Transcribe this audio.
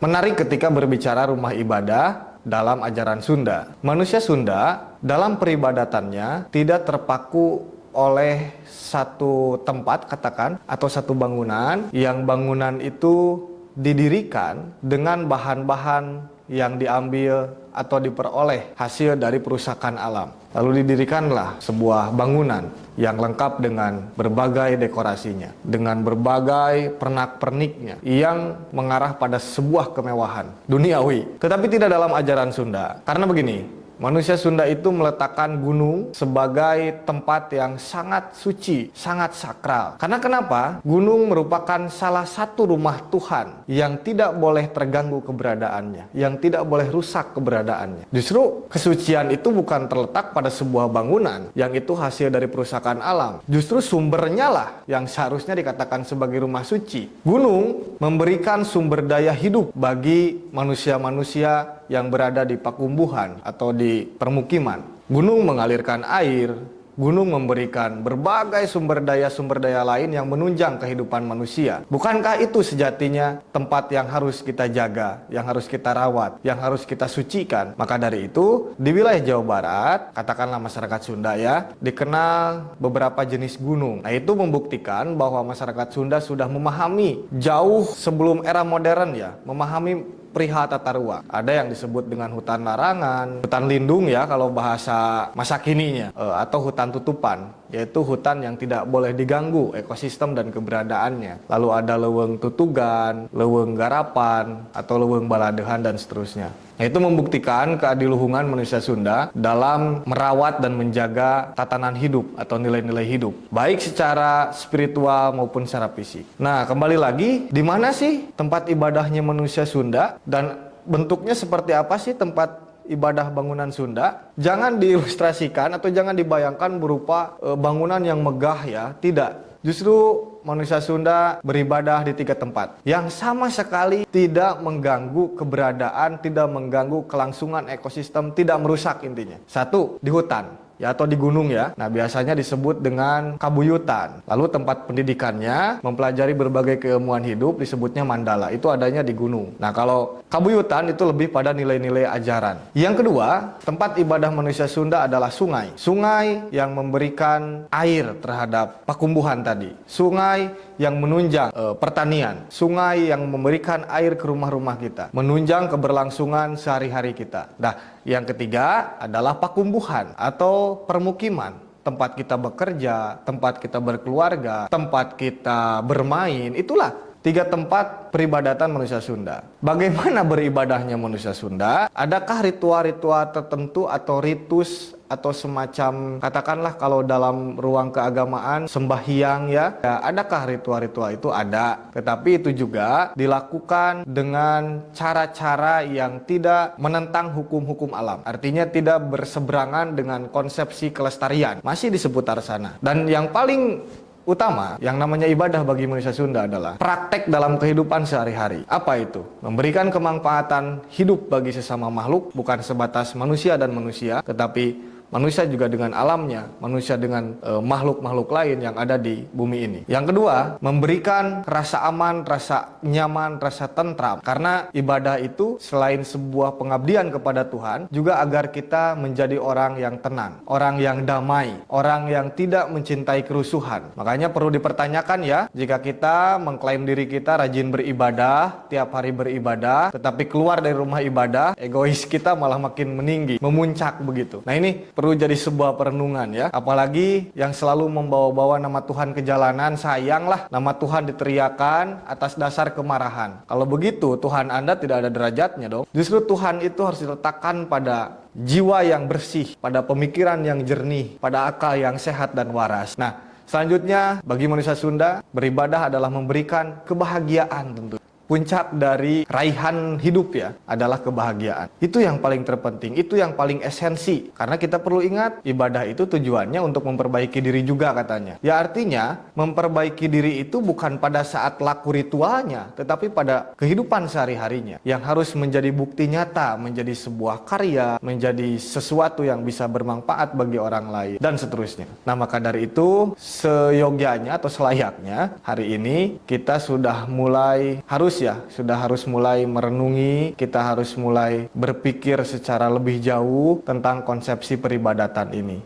Menarik ketika berbicara rumah ibadah dalam ajaran Sunda. Manusia Sunda dalam peribadatannya tidak terpaku oleh satu tempat, katakan, atau satu bangunan, yang bangunan itu didirikan dengan bahan-bahan yang diambil atau diperoleh hasil dari perusakan alam. Lalu didirikanlah sebuah bangunan yang lengkap dengan berbagai dekorasinya, dengan berbagai pernak-perniknya yang mengarah pada sebuah kemewahan duniawi. Tetapi tidak dalam ajaran Sunda. Karena begini, manusia Sunda itu meletakkan gunung sebagai tempat yang sangat suci, sangat sakral. Karena kenapa? Gunung merupakan salah satu rumah Tuhan yang tidak boleh terganggu keberadaannya, yang tidak boleh rusak keberadaannya. Justru kesucian itu bukan terletak pada sebuah bangunan yang itu hasil dari perusakan alam. Justru sumbernya lah yang seharusnya dikatakan sebagai rumah suci. Gunung memberikan sumber daya hidup bagi manusia-manusia yang berada di pakumbuhan atau di permukiman. Gunung mengalirkan air, gunung memberikan berbagai sumber daya lain yang menunjang kehidupan manusia. Bukankah itu sejatinya tempat yang harus kita jaga, yang harus kita rawat, yang harus kita sucikan? Maka dari itu, di wilayah Jawa Barat, katakanlah masyarakat Sunda ya, dikenal beberapa jenis gunung. Nah, itu membuktikan bahwa masyarakat Sunda sudah memahami jauh sebelum era modern ya, memahami perihal tata ruang. Ada yang disebut dengan hutan larangan, hutan lindung ya kalau bahasa masa kininya, atau hutan tutupan, yaitu hutan yang tidak boleh diganggu ekosistem dan keberadaannya. Lalu ada leuweung tutugan, leuweung garapan, atau leuweung baladehan dan seterusnya. Nah, itu membuktikan keadiluhungan manusia Sunda dalam merawat dan menjaga tatanan hidup atau nilai-nilai hidup, baik secara spiritual maupun secara fisik. Nah, kembali lagi, di mana sih tempat ibadahnya manusia Sunda dan bentuknya seperti apa sih tempat ibadah bangunan Sunda? Jangan diilustrasikan atau jangan dibayangkan berupa bangunan yang megah ya, tidak. Justru manusia Sunda beribadah di 3 tempat yang sama sekali tidak mengganggu keberadaan, tidak mengganggu kelangsungan ekosistem, tidak merusak intinya. 1, di hutan ya atau di gunung ya. Nah, biasanya disebut dengan kabuyutan. Lalu tempat pendidikannya mempelajari berbagai keilmuan hidup disebutnya mandala. Itu adanya di gunung. Nah, kalau kabuyutan itu lebih pada nilai-nilai ajaran. Yang kedua, tempat ibadah manusia Sunda adalah sungai. Sungai yang memberikan air terhadap pakumbuhan tadi. Sungai yang menunjang pertanian. Sungai yang memberikan air ke rumah-rumah kita, menunjang keberlangsungan sehari-hari kita. Nah, yang ketiga adalah pakumbuhan atau permukiman. Tempat kita bekerja, tempat kita berkeluarga, tempat kita bermain. Itulah 3 tempat peribadatan manusia Sunda. Bagaimana beribadahnya manusia Sunda? Adakah ritual-ritual tertentu atau ritus atau semacam, katakanlah kalau dalam ruang keagamaan sembahyang ya, adakah ritual-ritual itu? Ada, tetapi itu juga dilakukan dengan cara-cara yang tidak menentang hukum-hukum alam, artinya tidak berseberangan dengan konsepsi kelestarian, masih di seputar sana. Dan yang paling utama, yang namanya ibadah bagi manusia Sunda adalah praktek dalam kehidupan sehari-hari. Apa itu? Memberikan kemanfaatan hidup bagi sesama makhluk, bukan sebatas manusia dan manusia, tetapi manusia juga dengan alamnya, manusia dengan makhluk-makhluk lain yang ada di bumi ini. Yang kedua, memberikan rasa aman, rasa nyaman, rasa tentram. Karena ibadah itu selain sebuah pengabdian kepada Tuhan, juga agar kita menjadi orang yang tenang, orang yang damai, orang yang tidak mencintai kerusuhan. Makanya perlu dipertanyakan ya, jika kita mengklaim diri kita rajin beribadah, tiap hari beribadah, tetapi keluar dari rumah ibadah, egois kita malah makin meninggi, memuncak begitu. Nah, ini perlu jadi sebuah perenungan ya. Apalagi yang selalu membawa-bawa nama Tuhan ke jalanan, sayanglah nama Tuhan diteriakan atas dasar kemarahan. Kalau begitu Tuhan Anda tidak ada derajatnya dong. Justru Tuhan itu harus diletakkan pada jiwa yang bersih, pada pemikiran yang jernih, pada akal yang sehat dan waras. Nah, selanjutnya bagi manusia Sunda, beribadah adalah memberikan kebahagiaan tentu. Puncak dari raihan hidup ya adalah kebahagiaan. Itu yang paling terpenting, itu yang paling esensi. Karena kita perlu ingat, ibadah itu tujuannya untuk memperbaiki diri juga katanya. Ya artinya, memperbaiki diri itu bukan pada saat laku ritualnya, tetapi pada kehidupan sehari-harinya. Yang harus menjadi bukti nyata, menjadi sebuah karya, menjadi sesuatu yang bisa bermanfaat bagi orang lain, dan seterusnya. Nah, maka dari itu, seyogyanya atau selayaknya, hari ini kita sudah mulai harus sudah harus mulai merenungi, kita harus mulai berpikir secara lebih jauh tentang konsepsi peribadatan ini.